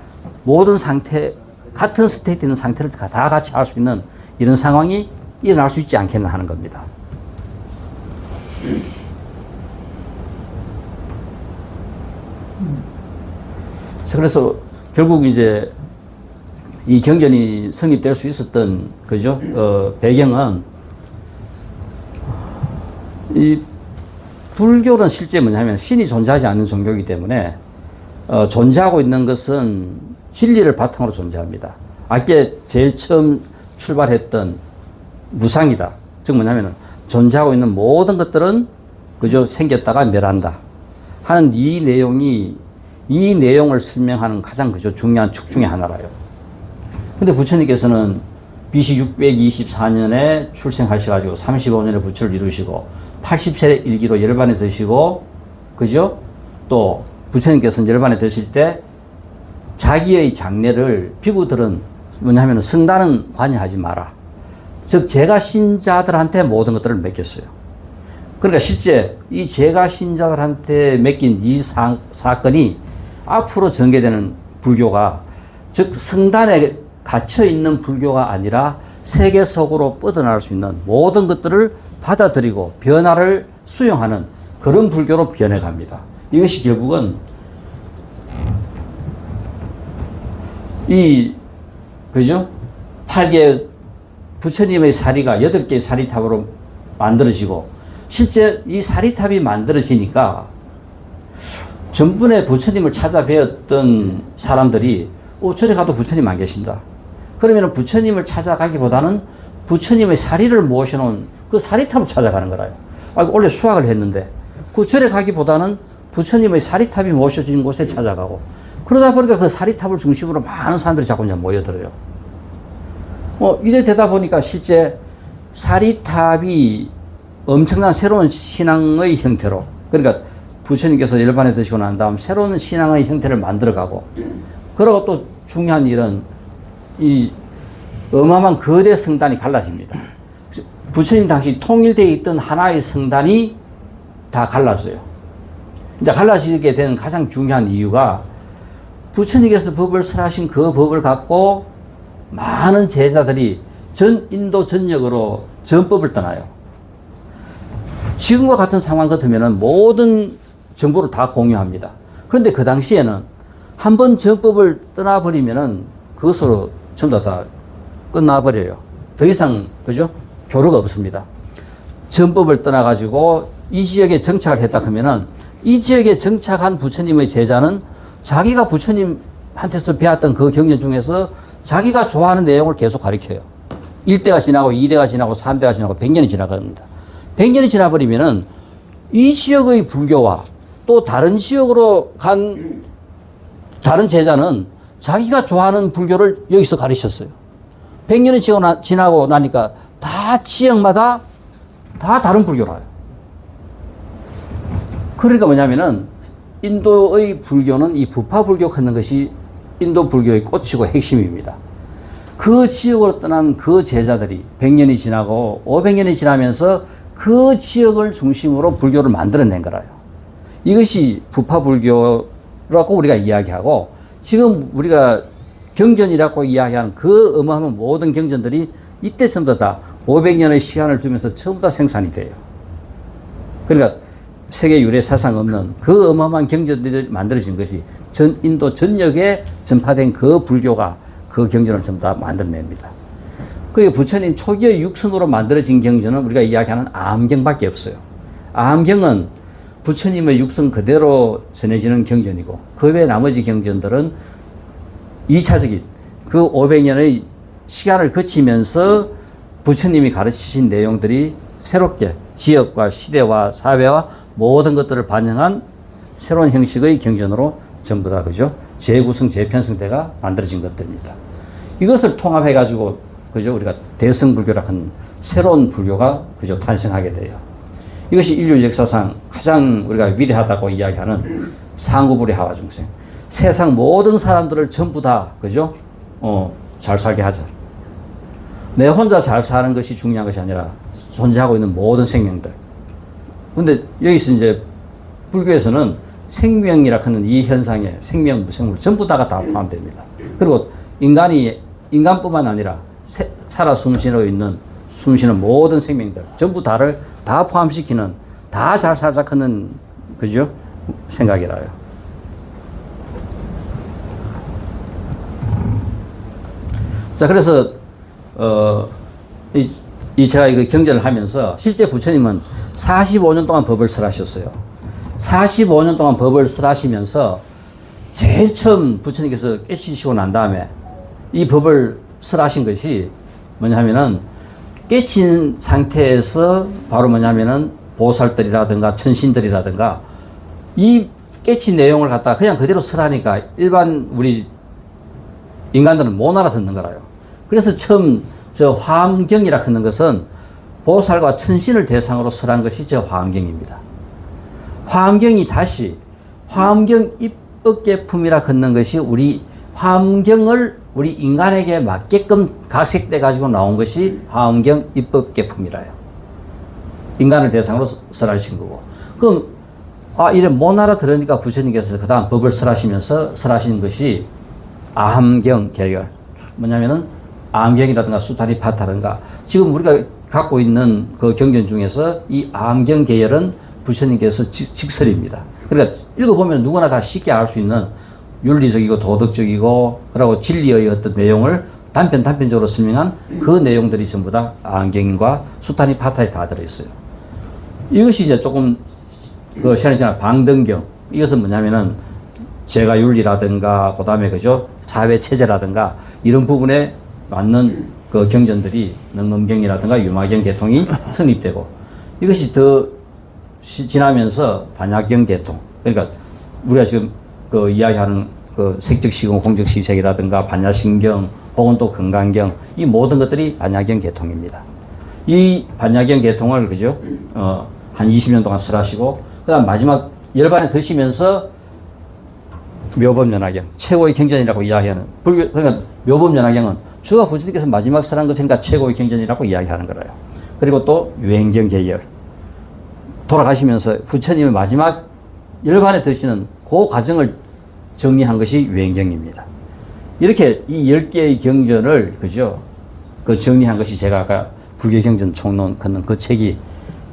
[SPEAKER 3] 모든 상태, 같은 스테이트에 있는 상태를 다 같이 알 수 있는 이런 상황이 일어날 수 있지 않겠나 하는 겁니다. 그래서 결국 이제 이 경전이 성립될 수 있었던 그죠? 배경은 불교는 실제 뭐냐면 신이 존재하지 않는 종교이기 때문에 존재하고 있는 것은 진리를 바탕으로 존재합니다. 아까 제일 처음 출발했던 무상이다. 즉 뭐냐면 존재하고 있는 모든 것들은 그저 생겼다가 멸한다 하는 이 내용을 설명하는 가장 그저 중요한 축 중에 하나라요. 근데 부처님께서는 BC 624년에 출생하셔가지고 35년에 부처를 이루시고 80세에 일기로 열반에 드시고 그죠? 또 부처님께서는 열반에 드실 때 자기의 장례를 비구들은 뭐냐면 성단은 관여하지 마라. 즉 제가 신자들한테 모든 것들을 맡겼어요. 그러니까 실제 이 제가 신자들한테 맡긴 이 사건이 앞으로 전개되는 불교가 즉 성단에 갇혀 있는 불교가 아니라 세계 속으로 뻗어나갈 수 있는 모든 것들을 받아들이고 변화를 수용하는 그런 불교로 변해갑니다. 이것이 결국은 그죠? 8개 부처님의 사리가 8개의 사리탑으로 만들어지고 실제 이 사리탑이 만들어지니까 전번에 부처님을 찾아뵈었던 사람들이 저리 가도 부처님 안 계신다. 그러면 부처님을 찾아가기보다는 부처님의 사리를 모셔놓은 그 사리탑을 찾아가는 거라요. 원래 수학을 했는데 그 절에 가기보다는 부처님의 사리탑이 모셔진 곳에 찾아가고 그러다 보니까 그 사리탑을 중심으로 많은 사람들이 자꾸 이제 모여들어요. 이래 되다 보니까 실제 사리탑이 엄청난 새로운 신앙의 형태로 그러니까 부처님께서 열반에 드시고 난 다음 새로운 신앙의 형태를 만들어가고 그리고 또 중요한 일은 이 어마어마한 거대 성단이 갈라집니다. 부처님 당시 통일되어 있던 하나의 성단이 다 갈라져요. 이제 갈라지게 되는 가장 중요한 이유가 부처님께서 법을 설하신 그 법을 갖고 많은 제자들이 전 인도 전역으로 전법을 떠나요. 지금과 같은 상황 같으면 모든 정보를 다 공유합니다. 그런데 그 당시에는 한번 전법을 떠나버리면은 그것으로 전부 다 끝나버려요. 더 이상, 그죠? 교류가 없습니다. 전법을 떠나가지고 이 지역에 정착을 했다 하면은 이 지역에 정착한 부처님의 제자는 자기가 부처님한테서 배웠던 그 경전 중에서 자기가 좋아하는 내용을 계속 가르쳐요. 1대가 지나고 2대가 지나고 3대가 지나고 100년이 지나갑니다. 100년이 지나버리면은 이 지역의 불교와 또 다른 지역으로 간 다른 제자는 자기가 좋아하는 불교를 여기서 가르쳤어요. 100년이 지나고 나니까 다 지역마다 다 다른 불교라요. 그러니까 뭐냐면은 인도의 불교는 이 부파불교 갖는 것이 인도 불교의 꽃이고 핵심입니다. 그 지역으로 떠난 그 제자들이 100년이 지나고 500년이 지나면서 그 지역을 중심으로 불교를 만들어낸 거라요. 이것이 부파불교라고 우리가 이야기하고 지금 우리가 경전이라고 이야기하는 그 어마어마한 모든 경전들이 이때 전부 다 500년의 시간을 두면서 전부 다 생산이 돼요. 그러니까 세계 유래 사상 없는 그 어마어마한 경전들이 만들어진 것이 전 인도 전역에 전파된 그 불교가 그 경전을 전부 다 만들어냅니다. 그리고 부처님 초기의 육성으로 만들어진 경전은 우리가 이야기하는 암경밖에 없어요. 암경은 부처님의 육성 그대로 전해지는 경전이고 그 외 나머지 경전들은 2차적인 그 500년의 시간을 거치면서 부처님이 가르치신 내용들이 새롭게 지역과 시대와 사회와 모든 것들을 반영한 새로운 형식의 경전으로 전부 다 그죠? 재구성, 재편성대가 만들어진 것들입니다. 이것을 통합해가지고 그죠? 우리가 대승불교라는 하는 새로운 불교가 그죠? 탄생하게 돼요. 이것이 인류 역사상 가장 우리가 위대하다고 이야기하는 상구불의 하와중생. 세상 모든 사람들을 전부 다 그죠? 잘 살게 하자. 내 혼자 잘 사는 것이 중요한 것이 아니라 존재하고 있는 모든 생명들. 근데 여기서 이제 불교에서는 생명이라 하는 이 현상에 생명, 무생물 전부 다가 다 포함됩니다. 그리고 인간뿐만 아니라 살아 숨쉬고 있는 숨쉬는 모든 생명들 전부 다를 다 포함시키는 다 잘 살자 하는 그죠? 생각이라요. 자, 그래서 제가 이거 경전을 하면서 실제 부처님은 45년 동안 법을 설하셨어요. 45년 동안 법을 설하시면서 제일 처음 부처님께서 깨치시고 난 다음에 이 법을 설하신 것이 뭐냐면은 깨친 상태에서 바로 뭐냐면은 보살들이라든가 천신들이라든가 이 깨친 내용을 갖다가 그냥 그대로 설하니까 일반 우리 인간들은 못 알아듣는 거라요. 그래서 처음 저 화엄경이라 하는 것은 보살과 천신을 대상으로 설한 것이 저 화엄경입니다. 화엄경이 다시 화엄경 입법계품이라 하는 것이 우리 화엄경을 우리 인간에게 맞게끔 각색돼 가지고 나온 것이 화엄경 입법계품이라요. 인간을 대상으로 설하신 거고. 그럼 이래 못 알아들으니까 부처님께서 그 다음 법을 설하시면서 설하신 것이 아함경 계열. 뭐냐면은 아함경이라든가 수타리파타든가 지금 우리가 갖고 있는 그 경전 중에서 이 아함경 계열은 부처님께서 직설입니다. 그러니까 읽어보면 누구나 다 쉽게 알 수 있는 윤리적이고 도덕적이고 그리고 진리의 어떤 내용을 단편적으로 설명한 그 내용들이 전부 다 아함경과 수타리파타에 다 들어있어요. 이것이 이제 조금 그 시간이 지나 방등경. 이것은 뭐냐면은 제가윤리라든가 그다음에 그죠 사회체제라든가 이런 부분에 맞는 그 경전들이 능엄경이라든가 유마경 계통이 성립되고 이것이 더 지나면서 반야경 계통. 그러니까 우리가 지금 그 이야기하는 그 색적시공 공적시색이라든가 반야신경 혹은 또 건강경 이 모든 것들이 반야경 계통입니다. 이 반야경 계통을 그죠 한 20년 동안 설하시고 그다음 마지막 열반에 드시면서 묘법연화경 최고의 경전이라고 이야기하는 불교. 그러니까 묘법연화경은 주가 부처님께서 마지막 설한 것이니까 최고의 경전이라고 이야기하는 거예요. 그리고 또 유행경 계열 돌아가시면서 부처님의 마지막 열반에 드시는 그 과정을 정리한 것이 유행경입니다. 이렇게 이 10개의 경전을 그죠 그 정리한 것이 제가 아까 불교경전 총론 걷는 그 책이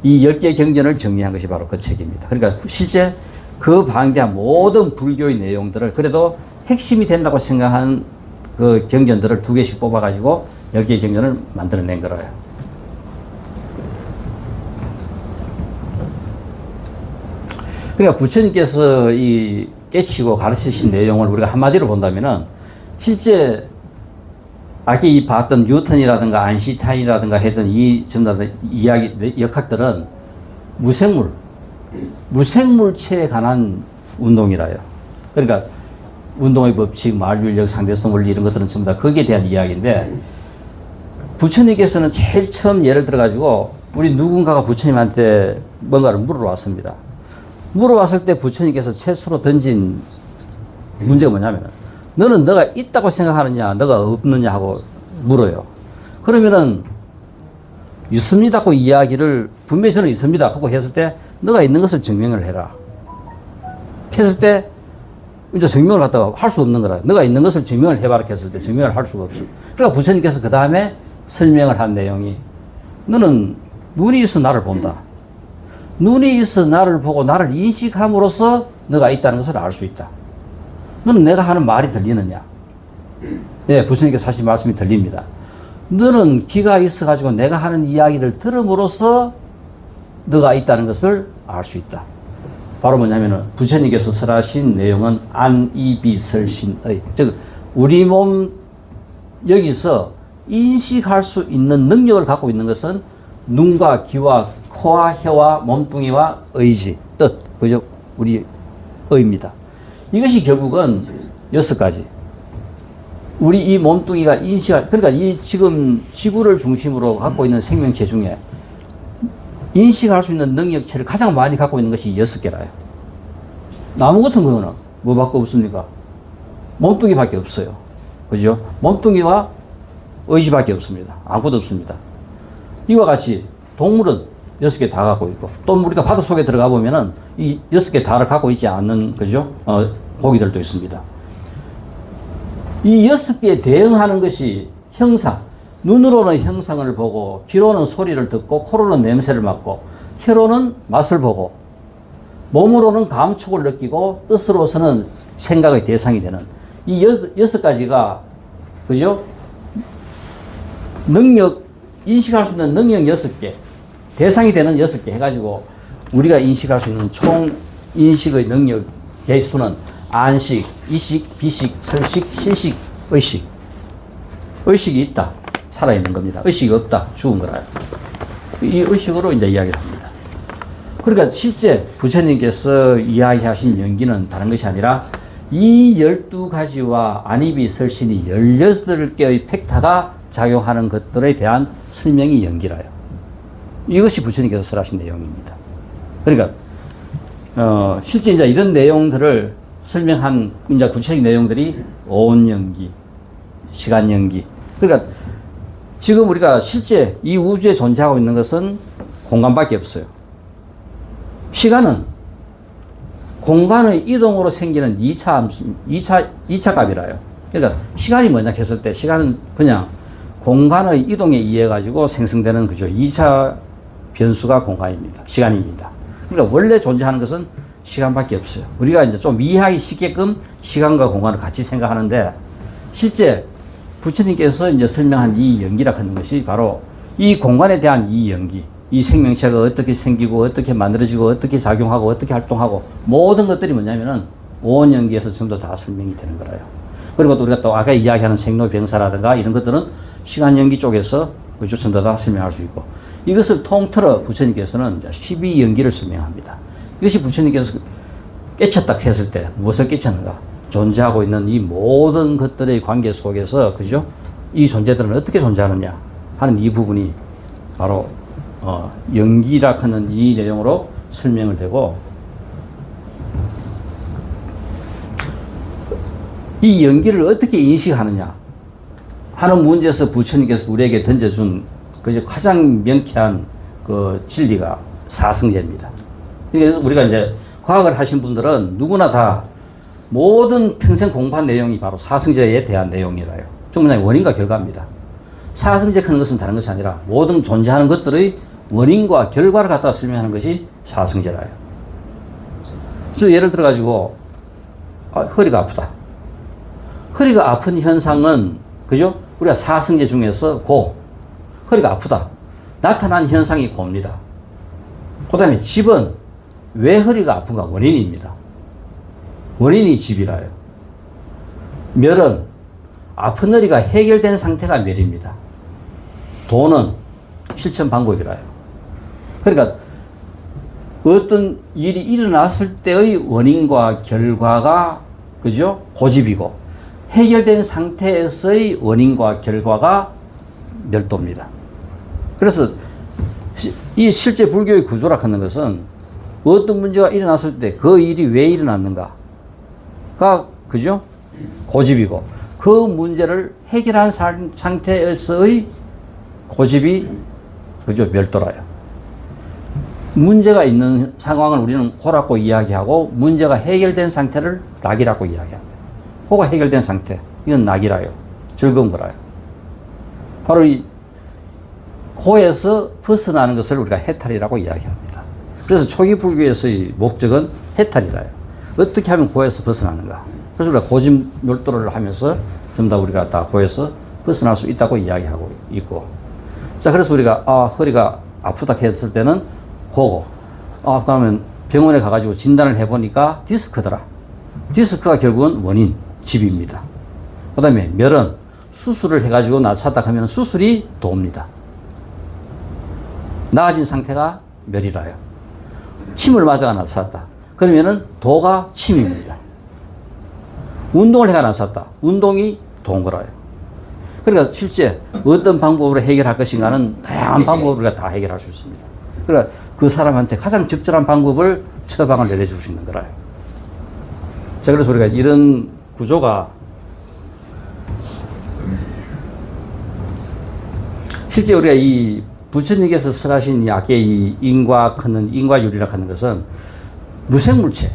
[SPEAKER 3] 이 10개의 경전을 정리한 것이 바로 그 책입니다. 그러니까 실제 그 방대한 모든 불교의 내용들을 그래도 핵심이 된다고 생각한 그 경전들을 2개씩 뽑아가지고 10개의 경전을 만들어낸 거라요. 그러니까 부처님께서 이 깨치고 가르치신 내용을 우리가 한마디로 본다면은 실제 아까 이 봤던 뉴턴이라든가 아인슈타인이라든가 했던 이 전부 다 이야기 역학들은 무생물체에 관한 운동이라요. 그러니까 운동의 법칙, 만류인력, 상대성 원리 이런 것들은 전부 다 거기에 대한 이야기인데 부처님께서는 제일 처음 예를 들어 가지고 우리 누군가가 부처님한테 뭔가를 물어왔습니다. 물어왔을 때 부처님께서 최초로 던진 문제가 뭐냐면 너는 너가 있다고 생각하느냐 너가 없느냐 하고 물어요. 그러면은 있습니다고 이야기를 분명히 저는 있습니다 하고 했을 때 너가 있는 것을 증명을 해라 했을 때 이제 증명을 갖다가 할 수 없는 거라. 너가 있는 것을 증명을 해봐라 했을 때 증명을 할 수가 없어. 그러니까 부처님께서 그 다음에 설명을 한 내용이 너는 눈이 있어 나를 본다. 눈이 있어 나를 보고 나를 인식함으로써 너가 있다는 것을 알 수 있다. 너는 내가 하는 말이 들리느냐? 네, 부처님께서 하신 말씀이 들립니다. 너는 귀가 있어가지고 내가 하는 이야기를 들음으로써 너가 있다는 것을 알 수 있다. 바로 뭐냐면은 부처님께서 설하신 내용은 안이비설신의, 즉 우리 몸 여기서 인식할 수 있는 능력을 갖고 있는 것은 눈과 귀와 코와 혀와 몸뚱이와 의지, 뜻, 그죠? 우리 의입니다. 이것이 결국은 6가지. 우리 이 몸뚱이가 인식할, 그러니까 이 지금 지구를 중심으로 갖고 있는 생명체 중에 인식할 수 있는 능력체를 가장 많이 갖고 있는 것이 6개라요. 나무 같은 거는 뭐밖에 없습니까? 몸뚱이밖에 없어요. 그죠? 몸뚱이와 의지밖에 없습니다. 아무것도 없습니다. 이와 같이 동물은 6개 다 갖고 있고, 또 우리가 바다 속에 들어가 보면은 이 6개 다를 갖고 있지 않는, 그죠? 고기들도 있습니다. 이 6개에 대응하는 것이 형상. 눈으로는 형상을 보고, 귀로는 소리를 듣고, 코로는 냄새를 맡고, 혀로는 맛을 보고, 몸으로는 감촉을 느끼고, 뜻으로서는 생각의 대상이 되는 이 6가지가, 그죠? 능력, 인식할 수 있는 능력 6개. 대상이 되는 6개 해가지고 우리가 인식할 수 있는 총 인식의 능력 개수는 안식, 이식, 비식, 설식, 실식, 의식. 의식이 있다. 살아있는 겁니다. 의식이 없다. 죽은 거라요. 이 의식으로 이제 이야기를 합니다. 그러니까 실제 부처님께서 이야기하신 연기는 다른 것이 아니라 이 12가지와 안입이 설신이 18개의 팩타가 작용하는 것들에 대한 설명이 연기라요. 이것이 부처님께서 설하신 내용입니다. 그러니까 실제 이제 이런 내용들을 설명한 이제 구체적인 내용들이 온 연기, 시간 연기. 그러니까 지금 우리가 실제 이 우주에 존재하고 있는 것은 공간밖에 없어요. 시간은 공간의 이동으로 생기는 2차 값이라요. 그러니까 시간이 뭐냐 했을 때 시간은 그냥 공간의 이동에 의해 가지고 생성되는 그죠. 2차 변수가 공간입니다. 시간입니다. 그러니까 원래 존재하는 것은 시간밖에 없어요. 우리가 이제 좀 이해하기 쉽게끔 시간과 공간을 같이 생각하는데 실제 부처님께서 이제 설명한 이 연기라 하는 것이 바로 이 공간에 대한 이 연기, 이 생명체가 어떻게 생기고 어떻게 만들어지고 어떻게 작용하고 어떻게 활동하고 모든 것들이 뭐냐면은 온 연기에서 전부 다 설명이 되는 거라요. 그리고 또 우리가 또 아까 이야기하는 생로병사라든가 이런 것들은 시간 연기 쪽에서 그죠 전부 다 설명할 수 있고 이것을 통틀어 부처님께서는 12연기를 설명합니다. 이것이 부처님께서 깨쳤다 했을 때 무엇을 깨쳤는가? 존재하고 있는 이 모든 것들의 관계 속에서 그죠? 이 존재들은 어떻게 존재하느냐 하는 이 부분이 바로 연기라 하는 이 내용으로 설명을 되고 이 연기를 어떻게 인식하느냐 하는 문제에서 부처님께서 우리에게 던져준 그 가장 명쾌한 그 진리가 사성제입니다. 그래서 우리가 이제 과학을 하신 분들은 누구나 다 모든 평생 공부한 내용이 바로 사성제에 대한 내용이라요. 정말 원인과 결과입니다. 사성제 하는 것은 다른 것이 아니라 모든 존재하는 것들의 원인과 결과를 갖다 설명하는 것이 사성제라요. 그래서 예를 들어 가지고 허리가 아프다. 허리가 아픈 현상은 그죠? 우리가 사성제 중에서 허리가 아프다. 나타난 현상이 고입니다. 그 다음에 집은 왜 허리가 아픈가? 원인입니다. 원인이 집이라요. 멸은 아픈 허리가 해결된 상태가 멸입니다. 도는 실천 방법이라요. 그러니까 어떤 일이 일어났을 때의 원인과 결과가 그죠? 고집이고 해결된 상태에서의 원인과 결과가 멸도입니다. 그래서 이 실제 불교의 구조라 하는 것은 어떤 문제가 일어났을 때 그 일이 왜 일어났는가가 그죠? 고집이고 그 문제를 해결한 상태에서의 고집이 그죠? 멸도라요. 문제가 있는 상황을 우리는 호라고 이야기하고 문제가 해결된 상태를 낙이라고 이야기합니다. 호가 해결된 상태 이건 낙이라요. 즐거운 거라요. 바로 이 호에서 벗어나는 것을 우리가 해탈이라고 이야기합니다. 그래서 초기 불교에서의 목적은 해탈이라요. 어떻게 하면 고에서 벗어나는가. 그래서 우리가 고집멸도를 하면서 전부 다 우리가 다 고에서 벗어날 수 있다고 이야기하고 있고. 자, 그래서 우리가 허리가 아프다 했을 때는 고고. 그러면 병원에 가가지고 진단을 해보니까 디스크더라. 디스크가 결국은 원인, 집입니다. 그 다음에 멸은 수술을 해가지고 나았다 하면 수술이 도입니다. 나아진 상태가 멸이라요. 침을 맞아가 나았다. 그러면은 도가 침입니다. 운동을 해가 나았다. 운동이 도인 거라요. 그러니까 실제 어떤 방법으로 해결할 것인가는 다양한 방법으로 우리가 다 해결할 수 있습니다. 그러니까 그 사람한테 가장 적절한 방법을 처방을 내려줄 수 있는 거라요. 자, 그래서 우리가 이런 구조가 실제 우리가 이 부처님께서 설하신 이 아까 이 인과율이라 하는 것은 무생물체,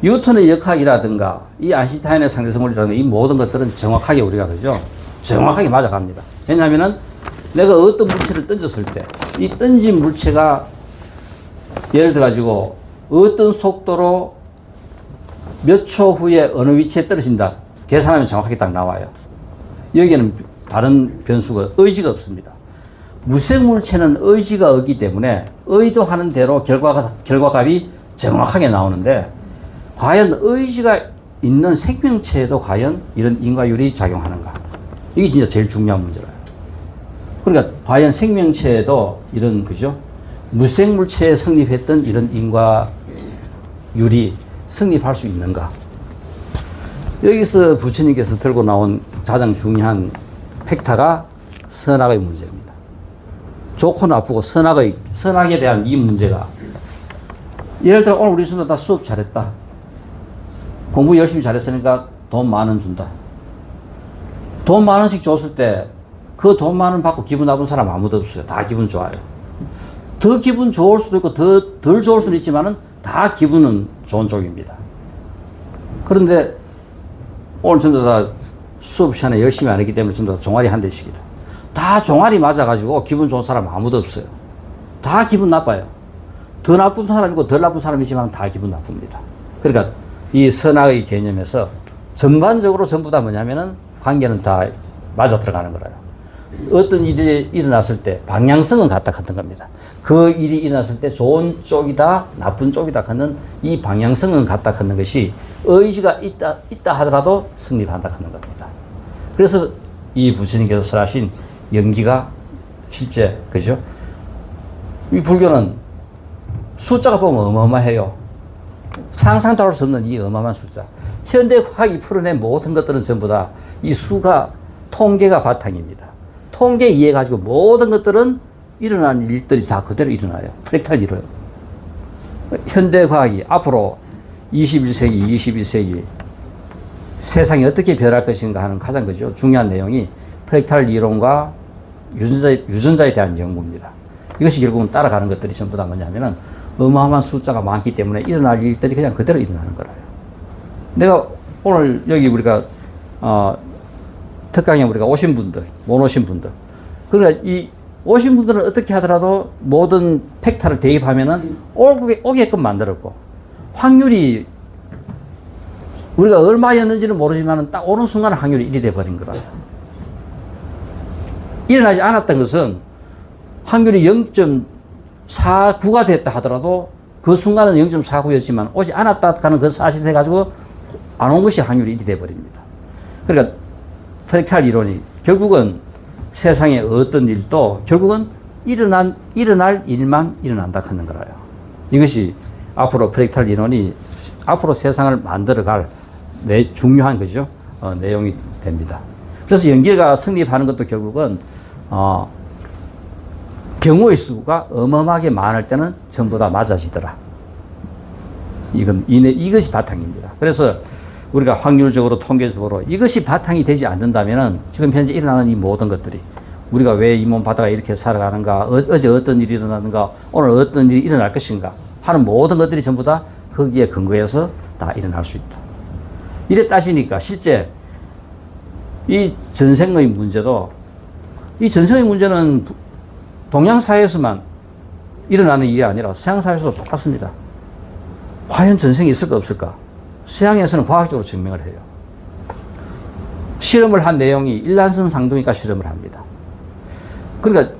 [SPEAKER 3] 뉴턴의 역학이라든가 이 아인슈타인의 상대성물이라든가 이 모든 것들은 정확하게 우리가 그죠? 정확하게 맞아갑니다. 왜냐하면은 내가 어떤 물체를 던졌을 때 이 던진 물체가 예를 들어 가지고 어떤 속도로 몇 초 후에 어느 위치에 떨어진다 계산하면 정확하게 딱 나와요. 여기에는 다른 변수가 의지가 없습니다. 무생물체는 의지가 없기 때문에 의도하는 대로 결과값이 정확하게 나오는데 과연 의지가 있는 생명체에도 과연 이런 인과율이 작용하는가? 이게 진짜 제일 중요한 문제라요. 그러니까 과연 생명체에도 이런 그죠? 무생물체에 성립했던 이런 인과율이 성립할 수 있는가? 여기서 부처님께서 들고 나온 가장 중요한 팩타가 선악의 문제입니다. 좋고 나쁘고 선악에 대한 이 문제가 예를 들어 오늘 우리 친구들 다 수업 잘했다. 공부 열심히 잘했으니까 돈 10,000원 준다. 돈 10,000원씩 줬을 때 그 돈 10,000원 받고 기분 나쁜 사람 아무도 없어요. 다 기분 좋아요. 더 기분 좋을 수도 있고 덜 좋을 수도 있지만은 다 기분은 좋은 쪽입니다. 그런데 오늘 전부 다 수업 시간에 열심히 안 했기 때문에 전부 다 종아리 한 대씩이다. 다 종아리 맞아가지고 기분 좋은 사람 아무도 없어요. 다 기분 나빠요. 더 나쁜 사람이고 덜 나쁜 사람이지만 다 기분 나쁩니다. 그러니까 이 선악의 개념에서 전반적으로 전부 다 뭐냐면은 관계는 다 맞아 들어가는 거라요. 어떤 일이 일어났을 때 방향성은 같다 같은 겁니다. 그 일이 일어났을 때 좋은 쪽이다 나쁜 쪽이다 하는 이 방향성은 같다 하는 것이 의지가 있다 하더라도 성립한다 하는 겁니다. 그래서 이 부처님께서 설하신 연기가 실제 그죠? 이 불교는 숫자가 보면 어마어마해요. 상상도 할 수 없는 이 어마어마한 숫자. 현대 과학이 풀어낸 모든 것들은 전부 다 이 수가 통계가 바탕입니다. 통계 이해 가지고 모든 것들은 일어나는 일들이 다 그대로 일어나요. 프랙탈 이루어요. 현대 과학이 앞으로 21세기, 21세기 세상이 어떻게 변할 것인가 하는 가장 그죠 중요한 내용이 프랙탈 이론과 유전자에 대한 연구입니다. 이것이 결국은 따라가는 것들이 전부 다 뭐냐면은 어마어마한 숫자가 많기 때문에 일어날 일들이 그냥 그대로 일어나는 거라요. 내가 오늘 여기 우리가 특강에 우리가 오신 분들, 못 오신 분들. 그러니까 이 오신 분들은 어떻게 하더라도 모든 팩타를 대입하면은 오게끔 만들었고, 확률이 우리가 얼마였는지는 모르지만 딱 오는 순간 확률이 1이 돼버린 거라. 일어나지 않았던 것은 확률이 0.49가 됐다 하더라도 그 순간은 0.49였지만 오지 않았다 하는 그 사실을 해가지고 안 온 것이 확률이 1이 돼버립니다. 그러니까 프랙탈 이론이 결국은 세상의 어떤 일도 결국은 일어날 일만 일어난다 하는 거라요. 이것이 앞으로 프랙탈 이론이 앞으로 세상을 만들어갈 중요한 거죠. 내용이 됩니다. 그래서 연기가 성립하는 것도 결국은 경우의 수가 어마어마하게 많을 때는 전부 다 맞아지더라. 이것이 바탕입니다. 그래서 우리가 확률적으로 통계적으로 이것이 바탕이 되지 않는다면은 지금 현재 일어나는 이 모든 것들이 우리가 왜 이 몸 바다가 이렇게 살아가는가, 어제 어떤 일이 일어나는가, 오늘 어떤 일이 일어날 것인가 하는 모든 것들이 전부 다 거기에 근거해서 다 일어날 수 있다. 이래 따지니까 실제 이 전생의 문제도 이 전생의 문제는 동양 사회에서만 일어나는 일이 아니라 서양 사회에서도 똑같습니다. 과연 전생이 있을까 없을까? 서양에서는 과학적으로 증명을 해요. 실험을 한 내용이 일란성 상동이가 실험을 합니다. 그러니까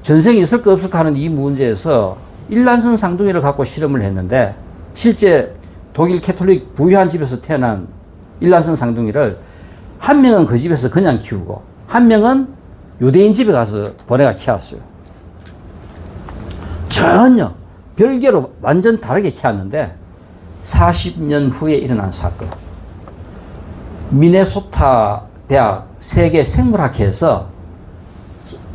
[SPEAKER 3] 전생이 있을까 없을까 하는 이 문제에서 일란성 상동이를 갖고 실험을 했는데 실제 독일 캐톨릭 부유한 집에서 태어난 일란성 상둥이를 한 명은 그 집에서 그냥 키우고 한 명은 유대인 집에 가서 보내가 키웠어요. 전혀 별개로 완전 다르게 키웠는데 40년 후에 일어난 사건. 미네소타 대학 세계 생물학회에서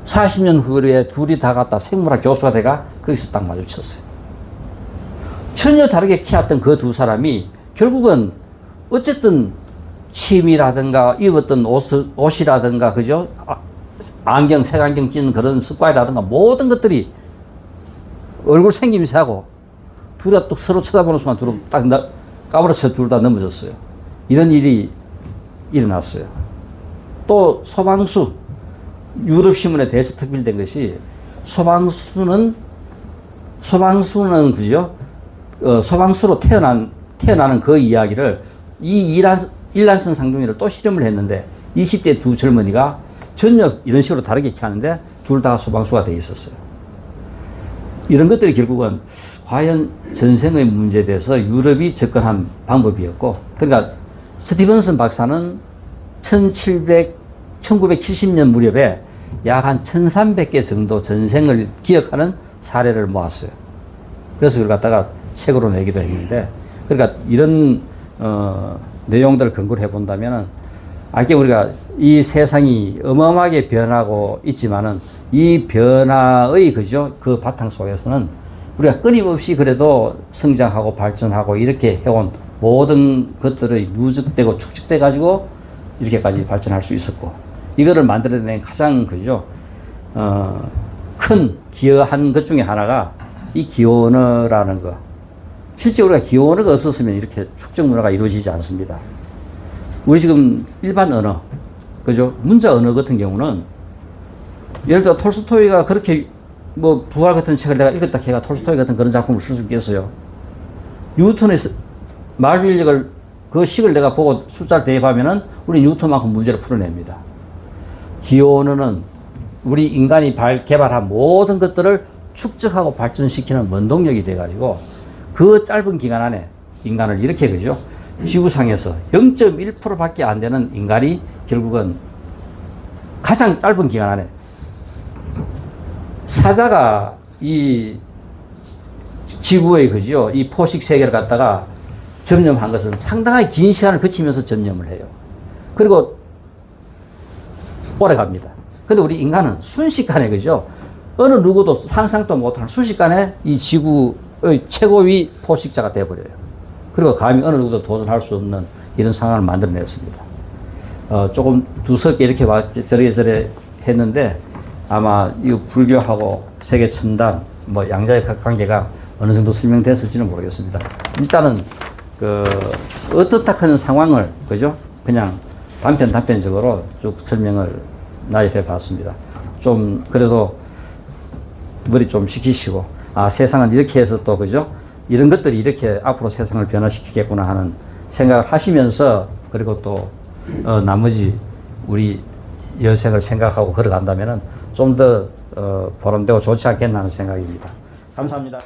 [SPEAKER 3] 40년 후에 둘이 다 갔다 생물학 교수가 돼가 거기서 딱 마주쳤어요. 전혀 다르게 키웠던 그 두 사람이 결국은 어쨌든 취미라든가 입었던 옷이라든가 그죠? 안경, 색안경 찌는 그런 습관이라든가 모든 것들이 얼굴 생김새하고 둘 다 또 서로 쳐다보는 순간 둘 다 딱 까무러쳐 둘 다 넘어졌어요. 이런 일이 일어났어요. 또 소방수, 유럽 신문에 대해서 특별된 것이 소방수는 그죠? 소방수로 태어나는 그 이야기를 이 일란성 상둥이를 또 실험을 했는데 20대 두 젊은이가 전혀 이런 식으로 다르게 키웠는데 둘 다 소방수가 돼 있었어요. 이런 것들이 결국은 과연 전생의 문제에 대해서 유럽이 접근한 방법이었고, 그러니까 스티븐슨 박사는 1970년 무렵에 약 한 1300개 정도 전생을 기억하는 사례를 모았어요. 그래서 그걸 갖다가 책으로 내기도 했는데, 그러니까 이런 내용들을 근거로 해본다면은, 아까 우리가 이 세상이 어마어마하게 변하고 있지만은 이 변화의 그죠 그 바탕 속에서는 우리가 끊임없이 그래도 성장하고 발전하고 이렇게 해온 모든 것들이 누적되고 축적돼 가지고 이렇게까지 발전할 수 있었고, 이거를 만들어낸 가장 그죠 큰 기여한 것 중에 하나가 이 기원어라는 거. 실제 우리가 기원어가 없었으면 이렇게 축적 문화가 이루어지지 않습니다. 우리 지금 일반 언어, 그죠? 문자 언어 같은 경우는 예를 들어 톨스토이가 그렇게 뭐 부활 같은 책을 내가 읽었다 해가 톨스토이 같은 그런 작품을 쓸 수 있겠어요? 뉴턴의 말인력을 그 식을 내가 보고 숫자를 대입하면은 우리 뉴턴만큼 문제를 풀어냅니다. 기원어는 우리 인간이 개발한 모든 것들을 축적하고 발전시키는 원동력이 돼가지고 그 짧은 기간 안에 인간을 이렇게 그죠? 지구상에서 0.1%밖에 안 되는 인간이 결국은 가장 짧은 기간 안에 사자가 이 지구의 그죠? 이 포식 세계를 갖다가 점령한 것은 상당히 긴 시간을 거치면서 점령을 해요. 그리고 오래 갑니다. 근데 우리 인간은 순식간에 그죠? 어느 누구도 상상도 못하는 순식간에 이 지구의 최고위 포식자가 되어버려요. 그리고 감히 어느 누구도 도전할 수 없는 이런 상황을 만들어냈습니다. 조금 두껍게 이렇게 저래 했는데 아마 이 불교하고 세계 첨단 뭐 양자의 관계가 어느 정도 설명됐을지는 모르겠습니다. 일단은 그 어떻다 하는 상황을 그죠? 그냥 단편적으로 쭉 설명을 나열해 봤습니다. 좀 그래도 머리 좀 식히시고 세상은 이렇게 해서 또 그죠? 이런 것들이 이렇게 앞으로 세상을 변화시키겠구나 하는 생각을 하시면서 그리고 또 나머지 우리 여생을 생각하고 걸어간다면은 좀 더 보람되고 좋지 않겠나 하는 생각입니다. 감사합니다.